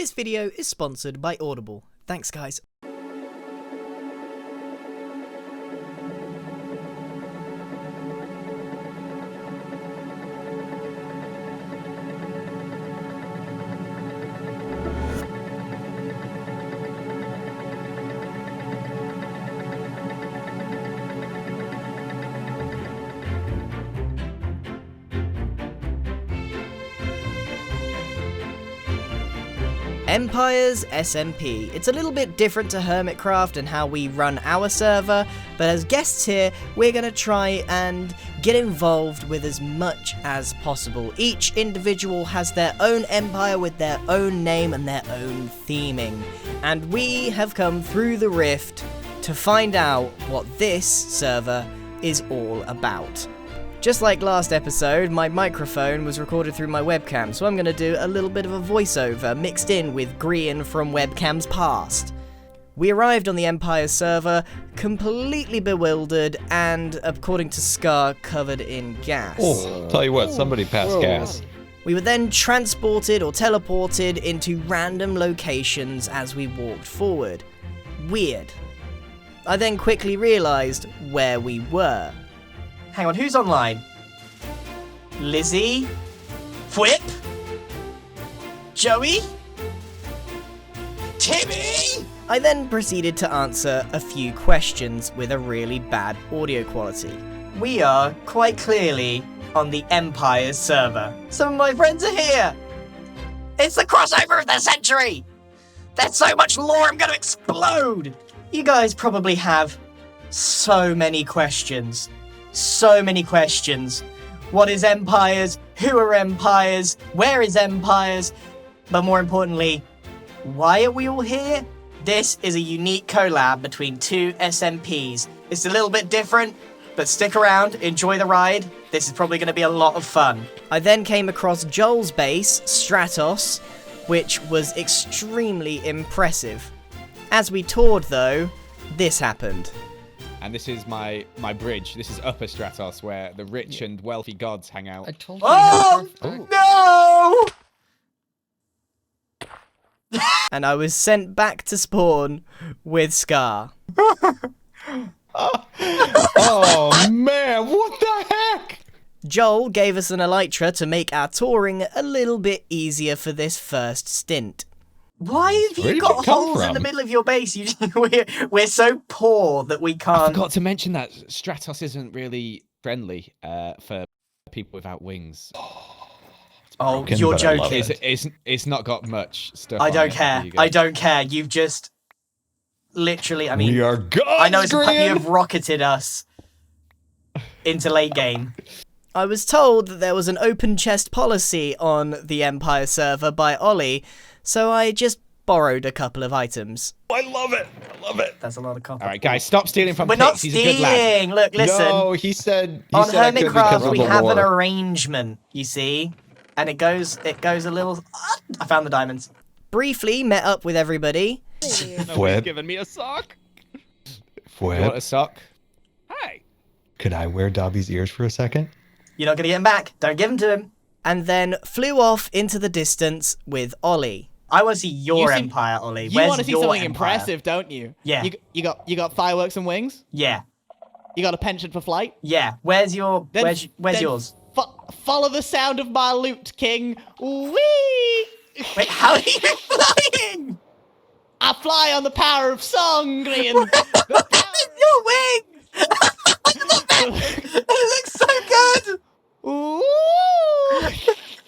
This video is sponsored by Audible. Thanks, guys. Empires SMP. It's a little bit different to Hermitcraft and how we run our server, but as guests here, we're going to try and get involved with as much as possible. Each individual has their own empire with their own name and their own theming, and we have come through the rift to find out what this server is all about. Just like last episode, my microphone was recorded through my webcam, so I'm going to do a little bit of a voiceover mixed in with Grian from webcams past. We arrived on the Empire server completely bewildered and, according to Scar, covered in gas. Oh, tell you what, somebody passed gas. We were then transported or teleported into random locations as we walked forward. Weird. I then quickly realised where we were. Hang on, who's online? Lizzie? Whip? Joey? Timmy? I then proceeded to answer a few questions with a really bad audio quality. We are, quite clearly, on the Empire's server. Some of my friends are here! It's the crossover of the century! There's so much lore, I'm gonna explode! You guys probably have so many questions. So many questions. What is Empires? Who are Empires? Where is Empires? But more importantly, why are we all here? This is a unique collab between two SMPs. It's a little bit different, but stick around, enjoy the ride. This is probably going to be a lot of fun. I then came across Joel's base, Stratos, which was extremely impressive. As we toured though, this happened. And this is my bridge. This is Upper Stratos, where the rich and wealthy gods hang out. I told you. Oh, no! And I was sent back to spawn with Scar. Oh man, what the heck? Joel gave us an elytra to make our touring a little bit easier for this first stint. Why have Where you did got you come holes in the from? middle of your base? We're so poor that we I can't... forgot to mention that Stratos isn't really friendly for people without wings. Oh, Broken, you're but I love joking. it. It's not got much stuff. I on don't it care. for you I guys. don't care. You've just... Literally, I mean... We are gods, I know you Grian! have rocketed us into late game. I was told that there was an open chest policy on the Empire server by Ollie, so I just borrowed a couple of items. I love it. I love it. That's a lot of copper. All right, guys, stop stealing from We're Pix. not He's a good lad. stealing. Look, listen. No, he said On I couldn't because Hermitcraft, of we the have an lore. arrangement, you see, and it goes a little. I found the diamonds. Briefly met up with everybody. Nobody's giving me a sock. You want a Fweb, sock? Hey. could I wear Dobby's ears for a second? You're not gonna get him back. Don't give him to him. And then flew off into the distance with Ollie. I want to see your You seem- empire, Ollie. You Where's want to see your something empire? impressive, don't you? Yeah. You got fireworks and wings. Yeah, You got a penchant for flight. yeah. Where's your? Then- where's then yours? Follow the sound of my lute, King. Whee! Wait, how are you flying? I fly on the power of song, Grian. Your wings! It looks so good. Ooh.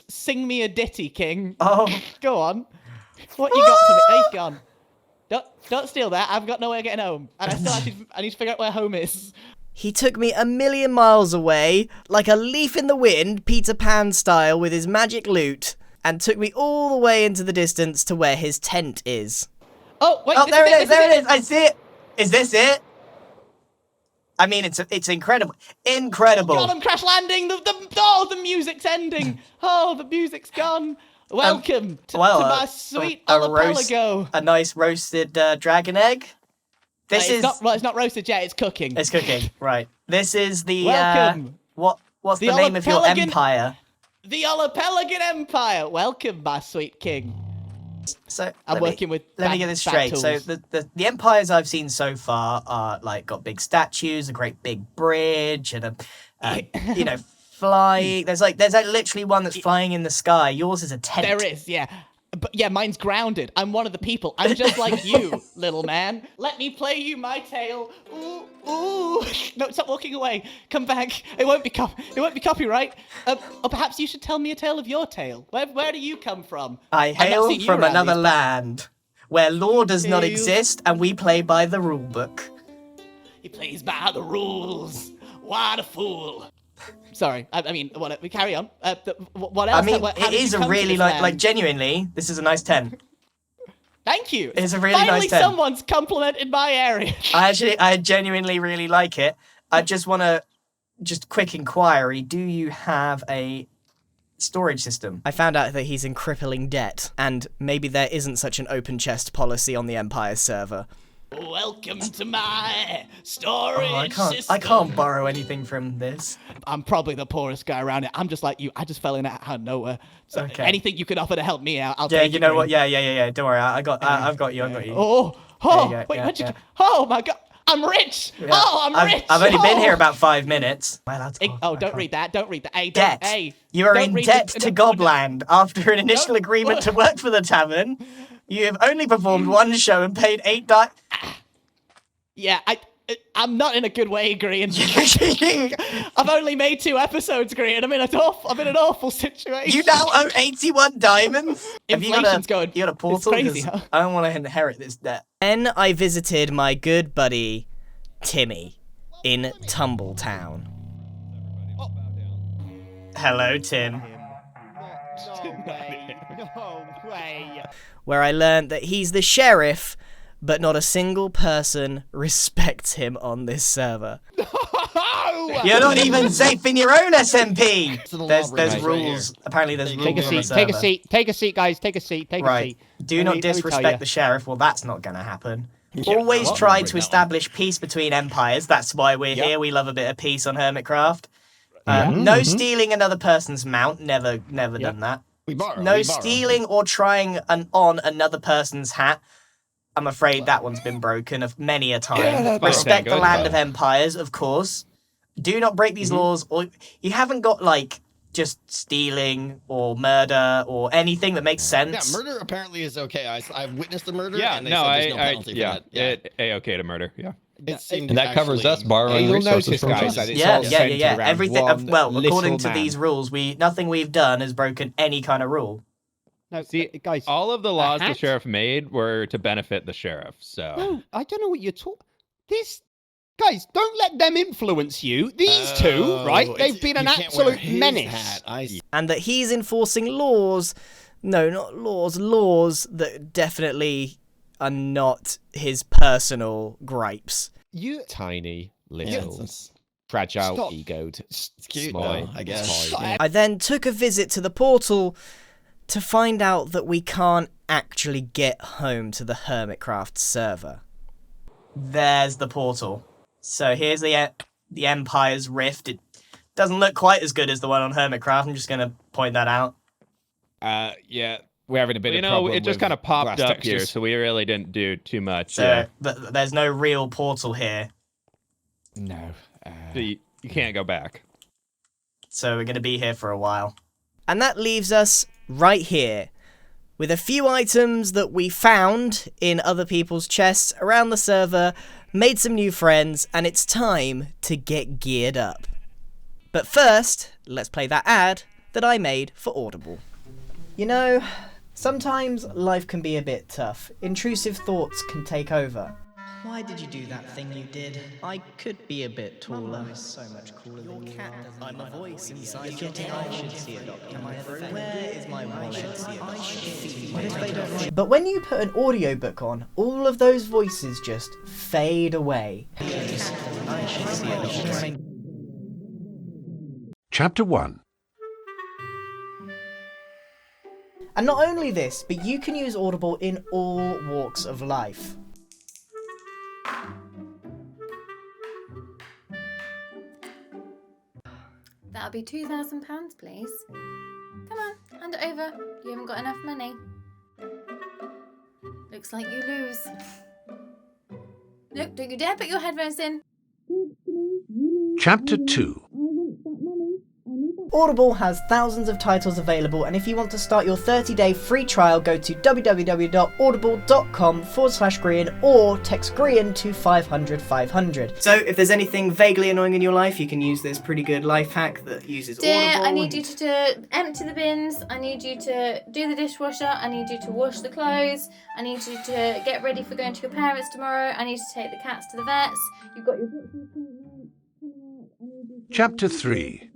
Sing me a ditty, King. Oh, Go on. What you got for me? He's gone. Don't steal that. I've got no way of getting home, and I need to figure out where home is. He took me a million miles away, like a leaf in the wind, Peter Pan style, with his magic lute, and took me all the way into the distance to where his tent is. Oh wait! oh, this there it is. this There it is. I see it. Is this it? I mean, it's incredible. Incredible. God, I'm crash landing. The music's ending. Oh, the music's gone. Welcome to my sweet archipelago. A nice roasted dragon egg. This is it's not roasted yet. It's cooking. it's cooking. Right. This is the Welcome. what's the The name of your Archipelagan- empire? The Archipelagan Empire. Welcome, my sweet king. So I'm working with. Let me get this straight. So the empires I've seen so far are like got big statues, a great big bridge, and a flying. There's like literally one that's flying in the sky. Yours is a tent. There is, yeah. But yeah, mine's grounded. I'm one of the people. I'm just like you, little man. Let me play you my tale. Ooh, ooh. No, stop walking away. Come back. It won't be copyright. Or perhaps you should tell me a tale of your tale. Where do you come from? I hail from another land where law does not exist, and we play by the rule book. He plays by the rules. What a fool. Sorry, I mean, what? We carry on. What else? I mean, it is a really like genuinely. This is a nice tent. Thank you. It's a really Finally, nice tent. someone's complimented my area. I genuinely really like it. I just want to, quick inquiry. Do you have a storage system? I found out that he's in crippling debt, and maybe there isn't such an open chest policy on the Empire server. Welcome to my storage system. I can't borrow anything from this. I'm probably the poorest guy around it. I'm just like you. I just fell in out of nowhere. So Okay. anything you can offer to help me out, I'll Yeah, take it. you know what? Yeah. Don't worry. I've got you. Oh, There you go, wait, yeah, where'd you yeah. go? Oh my God, I'm rich. Yeah. Oh, I'm rich. I've only been Oh. here about 5 minutes. Am I allowed to Oh, don't read that. Don't read that. Hey, Debt. Hey, You are don't in read debt the- to no, Gobland after an initial No. agreement to work for the tavern. You have only performed one show and paid $8. Yeah, I'm not in a good way agreeing. I've only made 2 episodes agreeing. I'm in an awful situation. You now owe 81 diamonds. Have you Inflation's going. You got a portal? It's crazy, 'Cause huh? I don't want to inherit this debt. Then I visited my good buddy, Timmy, in Tumbletown. Hello, Tim. No way. Where I learned that he's the sheriff, but not a single person respects him on this server. You're not even safe in your own SMP. There's right rules. Apparently, there's rules. Take a on the seat. Take a server. seat. Take a seat, guys. Take a seat. Take a Right. seat. Do Let not me tell disrespect you. the sheriff. Well, that's not going to happen. Always try to establish peace between empires. That's why we're here. We love a bit of peace on Hermitcraft. No stealing another person's mount. Never done that. We borrow. No we borrow. stealing or trying on another person's hat. I'm afraid that one's been broken many a time. Respect the good, land but- of empires, of course. Do not break these laws, or you haven't got like just stealing or murder or anything that makes Yeah, sense. murder apparently is okay. I've witnessed a murder. Yeah, and they no, said there's no penalty for that. A-okay to murder, yeah. It seemed And that covers actually- us borrowing You'll resources notice, from guys, us. that it's Yeah. all centered around Everything. one Well, according little to man. these rules, nothing we've done has broken any kind of rule. No, See, guys. All of the laws the hat? sheriff made were to benefit the sheriff, so... No, I don't know what you're talking. This. Guys, don't let them influence you. These two, right? They've been an absolute menace. And that he's enforcing laws. No, not laws. Laws that definitely are not his personal gripes. You Tiny, Yeah. little, fragile Stop. egoed. It's cute, Small, though, I guess. toy. I then took a visit to the portal to find out that we can't actually get home to the Hermitcraft server. There's the portal. So here's the Empire's Rift. It doesn't look quite as good as the one on Hermitcraft. I'm just going to point that out. Yeah, we're having a bit you of know, problem it just with kind of popped glass up here, textures. so we really didn't do too much. So Yeah, there's no real portal here. No. so you can't go back. So we're going to be here for a while. And that leaves us right here, with a few items that we found in other people's chests around the server, made some new friends, and it's time to get geared up. But first, let's play that ad that I made for Audible. You know, sometimes life can be a bit tough. Intrusive thoughts can take over. Why did you do that thing you did? I could be a bit taller. Mum is so much cooler than you are. I'm a voice inside your head. I should see a doctor. Where is my wallet? But when you put an audiobook on, all of those voices just fade away. Chapter 1. And not only this, but you can use Audible in all walks of life. That'll be £2,000, please. Come on, hand it over. You haven't got enough money. Looks like you lose. Nope, don't you dare put your headphones in. Chapter 2. Audible has thousands of titles available, and if you want to start your 30-day free trial, go to www.audible.com/Grian or text Grian to 500 500. So if there's anything vaguely annoying in your life, you can use this pretty good life hack that uses Dear, Audible. I need you to empty the bins. I need you to do the dishwasher. I need you to wash the clothes. I need you to get ready for going to your parents tomorrow. I need to take the cats to the vets. You've got your Chapter 3.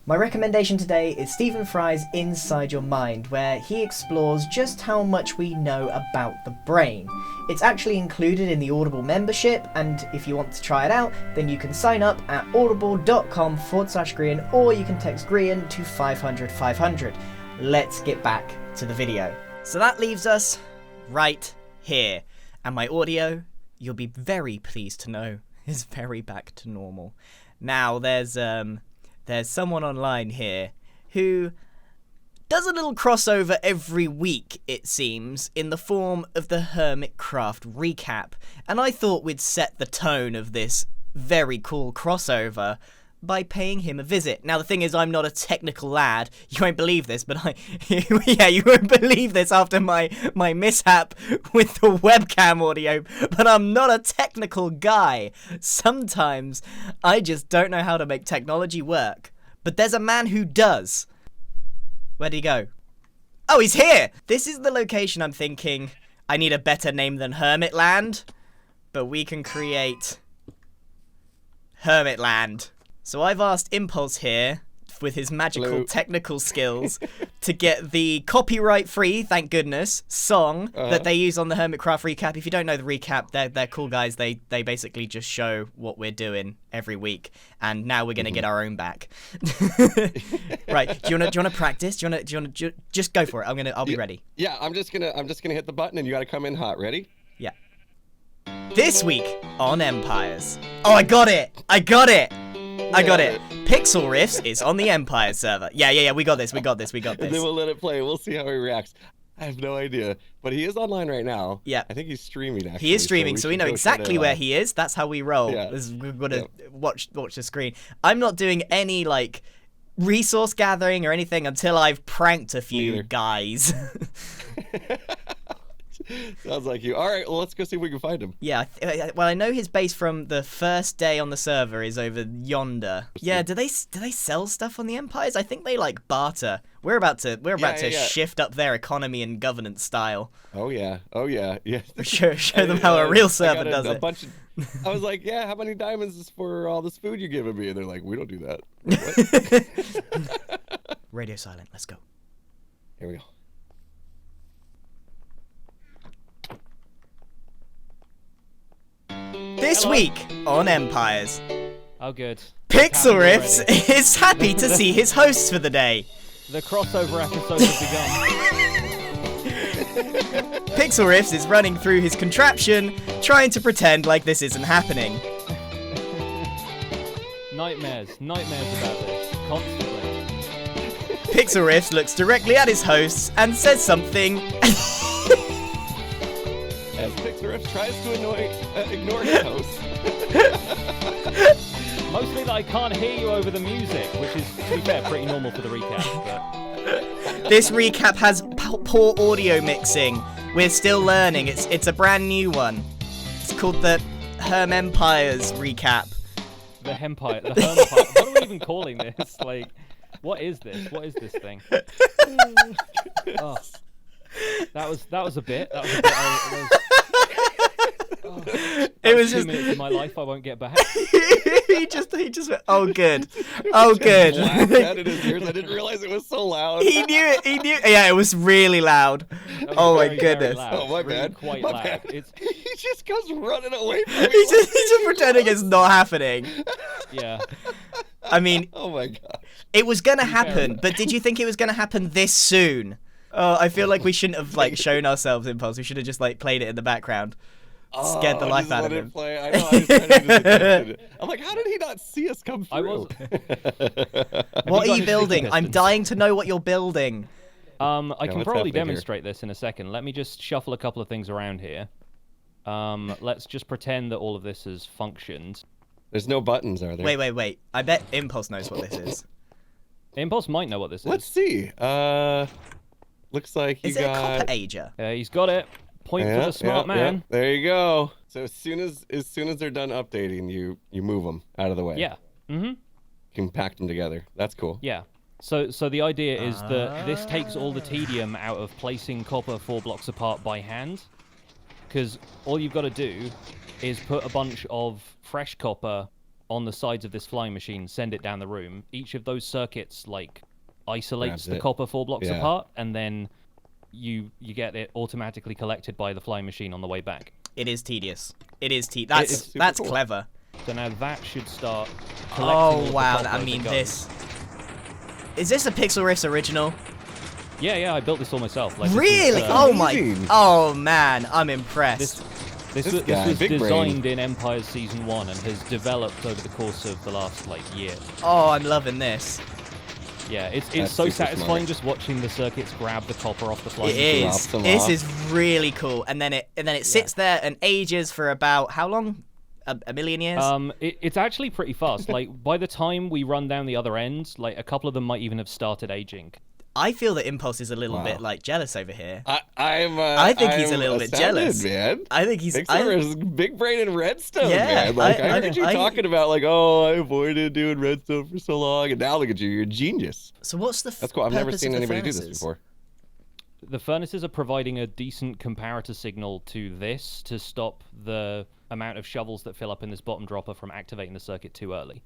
My recommendation today is Stephen Fry's Inside Your Mind, where he explores just how much we know about the brain. It's actually included in the Audible membership, and if you want to try it out, then you can sign up at audible.com/Grian, or you can text Grian to 500 500. Let's get back to the video. So that leaves us right here, and my audio, you'll be very pleased to know, is very back to normal. Now, there's someone online here who does a little crossover every week, it seems, in the form of the Hermitcraft recap, and I thought we'd set the tone of this very cool crossover by paying him a visit. Now, the thing is, I'm not a technical lad. You won't believe this, but you won't believe this after my mishap with the webcam audio, but I'm not a technical guy. Sometimes I just don't know how to make technology work. But there's a man who does. Where'd he go? Oh, he's here! This is the location I'm thinking I need a better name than Hermitland, but we can create Hermitland. So I've asked Impulse here, with his magical technical skills, to get the copyright-free, thank goodness, song that they use on the Hermitcraft recap. If you don't know the recap, they're cool guys. They basically just show what we're doing every week, and now we're gonna get our own back. Right? Do you wanna practice? Do you wanna just go for it? I'll be ready. Yeah, I'm just gonna hit the button, and you gotta come in hot. Ready? Yeah. This week on Empires. Oh, I got it! I got it! Pixel Riffs is on the Empire server. Yeah, we got this. And then we'll let it play. We'll see how he reacts. I have no idea. But he is online right now. Yeah. I think he's streaming, actually. He is streaming, so we know exactly where he is. That's how we roll. Yeah. We've got to watch the screen. I'm not doing any, resource gathering or anything until I've pranked a few guys. Sounds like you. All right, well, let's go see if we can find him. Yeah, well, I know his base from the first day on the server is over yonder. Yeah, do they sell stuff on the Empires? I think they barter. We're about to shift up their economy and governance style. Oh yeah. Show them how a real server does it. I was like, yeah, how many diamonds is for all this food you're giving me? And they're like, we don't do that. Radio silent. Let's go. Here we go. This week on Empires. Oh, good. Pixel Riffs is happy to see his hosts for the day. The crossover episode has begun. Pixel Riffs is running through his contraption, trying to pretend like this isn't happening. Nightmares about this, constantly. Pixel Riffs looks directly at his hosts and says something. As Pixel Riffs tries to ignore his host. Mostly that I can't hear you over the music, which is, to be fair, pretty normal for the recap. But... This recap has poor audio mixing. We're still learning. It's a brand new one. It's called the Herm Empires recap. The Hempire. What are we even calling this? What is this? What is this thing? Oh. That was a bit. It was 2 just minutes of my life I won't get back. he just went, oh good. Oh good. Laughed at it in his ears. I didn't realize it was so loud. He knew it. Yeah, it was really loud. Oh my goodness. Oh my bad. Quite my loud. bad. He just goes running away from me. He's just pretending it's not happening. Yeah. I mean, oh my god. It was gonna happen, but did you think it was gonna happen this soon? Oh, I feel like we shouldn't have shown ourselves, Impulse. We should have just played it in the background. Scared the life out of him. I know, I was trying to I'm like, how did he not see us come through? What are you building? I'm dying to know what you're building. I Yeah, can what's probably happening here? demonstrate this in a second. Let me just shuffle a couple of things around here. Let's just pretend that all of this has functioned. There's no buttons, are there? Wait. I bet Impulse knows what this is. Impulse might know what this Let's is. see. Looks like you Is it a got. copper ager? He's got it. Point for the smart man. There you go. So as soon as they're done updating, you move them out of the way. Yeah. Mm-hmm. Compact them together. That's cool. Yeah. So the idea is that this takes all the tedium out of placing copper 4 blocks apart by hand, because all you've got to do is put a bunch of fresh copper on the sides of this flying machine, send it down the room. Each of those circuits like isolates Grabs the it. copper 4 blocks Yeah. apart, and then you get it automatically collected by the flying machine on the way back. It is tedious. It is It's That's super cool. clever. So now that should start collecting all Oh the wow! copper I as it mean, goes. this. Is this a Pixel Riffs original? Yeah, I built this all myself. Like, this Really? is, Oh my! amazing. Oh man, I'm impressed. This guy, was big brain. designed in Empire Season 1 and has developed over the course of the last, year. Oh, I'm loving this. Yeah, it's That's so super satisfying smart. just watching the circuits grab the copper off the flying It machine. is. drops them This off. is really cool. And then it sits there and ages for about how long? A million years? It's actually pretty fast. Like, by the time we run down the other end, a couple of them might even have started aging. I feel that Impulse is a little Wow. bit jealous over here. I think he's a little bit jealous. man. I think he's. Pixar is big brain in Redstone, Yeah, man. Like, I I heard you talking about I avoided doing Redstone for so long, and now look at you, you're a genius. So what's the? That's cool. I've never purpose seen of the anybody do this furnaces? before. The furnaces are providing a decent comparator signal to this to stop the amount of shovels that fill up in this bottom dropper from activating the circuit too early.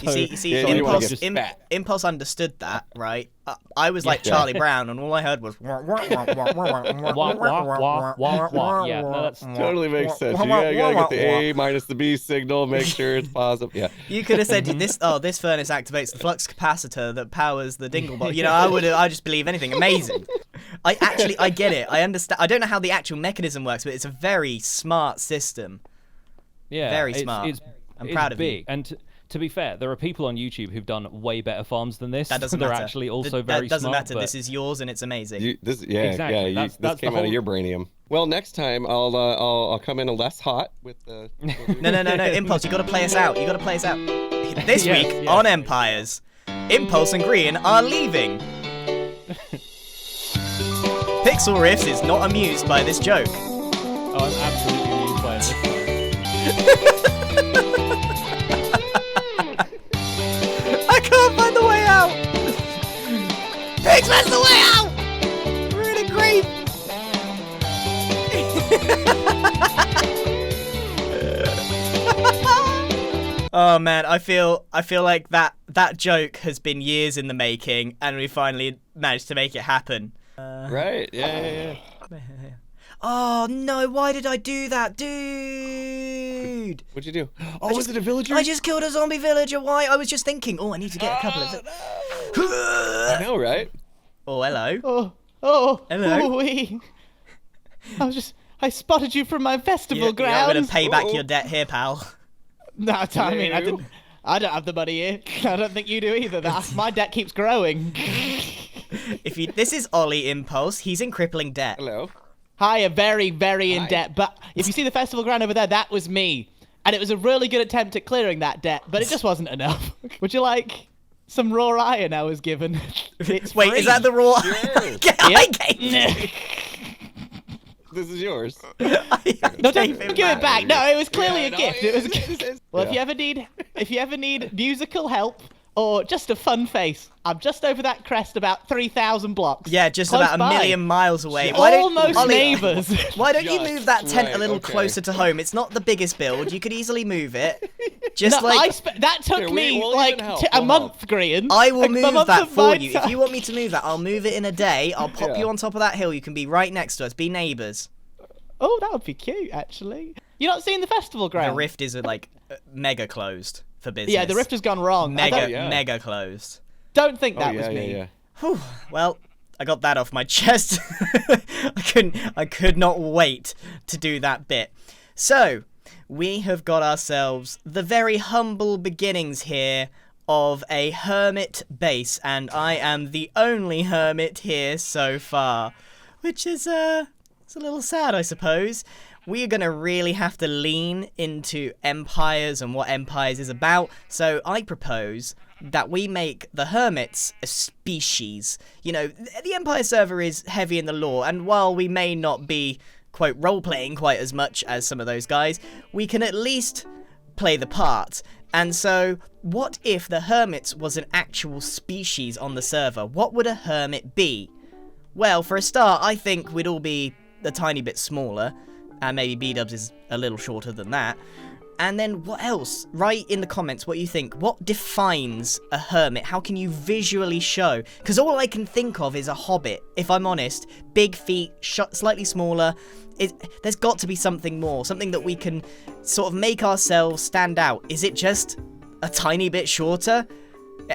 You see, Yeah, you wanna Impulse, get fat. Impulse understood that, right? I was like Charlie Brown, and all I heard was. Wah, wah, wah, wah. Yeah, no, that's Totally makes sense. You gotta get the A minus the B signal, make sure it's positive. Yeah. You could have said this. Oh, this furnace activates the flux capacitor that powers the Dinglebot. You know, I just believe anything. Amazing. I get it. I understand. I don't know how the actual mechanism works, but it's a very smart system. Yeah, Very it's- smart. I'm it's proud of you. big. And to be fair, there are people on YouTube who've done way better farms than this. That doesn't They're matter. actually also that very doesn't smart. matter. but- This is yours, and it's amazing. Exactly. That's This the came out whole- of your brainium. Well, next time I'll come in less hot with the. No, Impulse, you got to play us out. You got to play us out. This Yes, week yes. on Empires, Impulse and Grian are leaving. Pixel Riffs is not amused by this joke. Oh, I'm absolutely amused by it. I can't find the way out. Pigs, where's the way out? We're in a grave. Oh man, I feel like that joke has been years in the making, and we finally managed to make it happen. Right. Yeah. Oh no, why did I do that, dude? What'd you do? Oh, was it a villager? I just killed a zombie villager. Why? I was just thinking, I need to get a couple of them. I know, right? Oh, hello. Oh, Hello. ooh-wee. I spotted you from my festival You're grounds. gonna pay back your debt here, pal. No, I mean, Hello. I don't have the money here. I don't think you do either. My debt keeps growing. This is Ollie Impulse. He's in crippling debt. Hello. Hi, very, very in Hi. debt. But if you see the festival ground over there, that was me. And it was a really good attempt at clearing that debt, but it just wasn't enough. Would you like some raw iron I was given? It's Wait, free. is that the raw? Sure. I gave you. This is yours. No, don't give it back. No, it was clearly a no, gift. It was a gift. Well, Yeah. if you ever need musical help or just a fun face, I'm just over that crest about 3,000 blocks. Yeah, just Close about a by. million miles away. Almost Ollie, neighbours. Why don't you Just move that tent a right, little okay. closer to home? It's not the biggest build. You could easily move it. Just No, like that took Here, me we'll like even help, a we'll month, Grian. I will Like, a move month that of for my you. If you want me to move that, I'll move it in a day. I'll pop Yeah. you on top of that hill. You can be right next to us. Be neighbours. Oh, that would be cute, actually. You're not seeing the festival The ground? rift is mega closed for business. Yeah, the rift has gone wrong. I mega don't, mega closed. don't think that Oh, was yeah, me. yeah. Whew. Well, I got that off my chest. I could not wait to do that bit. So, we have got ourselves the very humble beginnings here of a hermit base, and I am the only hermit here so far, which is it's a little sad, I suppose. We are going to really have to lean into Empires and what Empires is about, so I propose that we make the hermits a species. You know, the Empire server is heavy in the lore, and while we may not be, quote, role-playing quite as much as some of those guys, we can at least play the part. And so, what if the hermits was an actual species on the server? What would a hermit be? Well, for a start, I think we'd all be a tiny bit smaller, and maybe B-dubs is a little shorter than that. And then what else? Write in the comments what you think. What defines a hermit? How can you visually show? Because all I can think of is a hobbit, if I'm honest. Big feet, slightly smaller. There's got to be something more, something that we can sort of make ourselves stand out. Is it just a tiny bit shorter?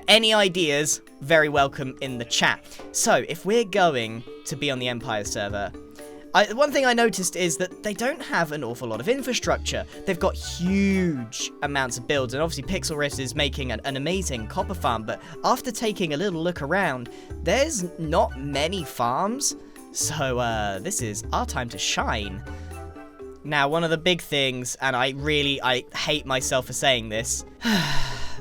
Any ideas? Very welcome in the chat. So, if we're going to be on the Empire server, one thing I noticed is that they don't have an awful lot of infrastructure. They've got huge amounts of builds, and obviously Pixel Rift is making an amazing copper farm, but after taking a little look around, there's not many farms, so this is our time to shine. Now, one of the big things, and I hate myself for saying this,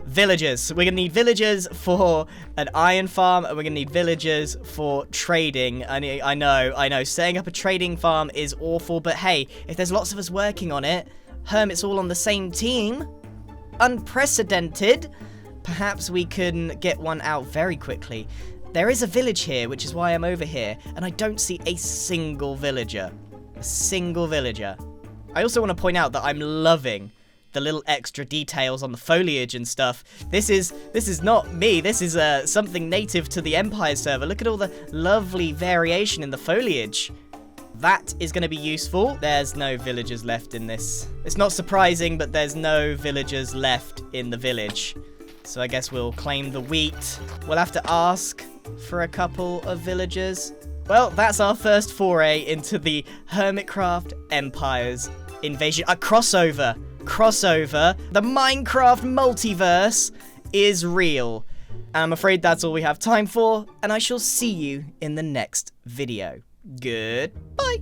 villagers. We're gonna need villagers for an iron farm, and we're gonna need villagers for trading. I know, setting up a trading farm is awful, but hey, if there's lots of us working on it, hermits all on the same team, unprecedented, perhaps we can get one out very quickly. There is a village here, which is why I'm over here, and I don't see a single villager. A single villager. I also want to point out that I'm loving the little extra details on the foliage and stuff. This is not me. This is something native to the Empire server. Look at all the lovely variation in the foliage. That is going to be useful. There's no villagers left in this. It's not surprising, but there's no villagers left in the village. So I guess we'll claim the wheat. We'll have to ask for a couple of villagers. Well, that's our first foray into the Hermitcraft Empires invasion. A crossover. The Minecraft multiverse is real. And I'm afraid that's all we have time for, and I shall see you in the next video. Goodbye.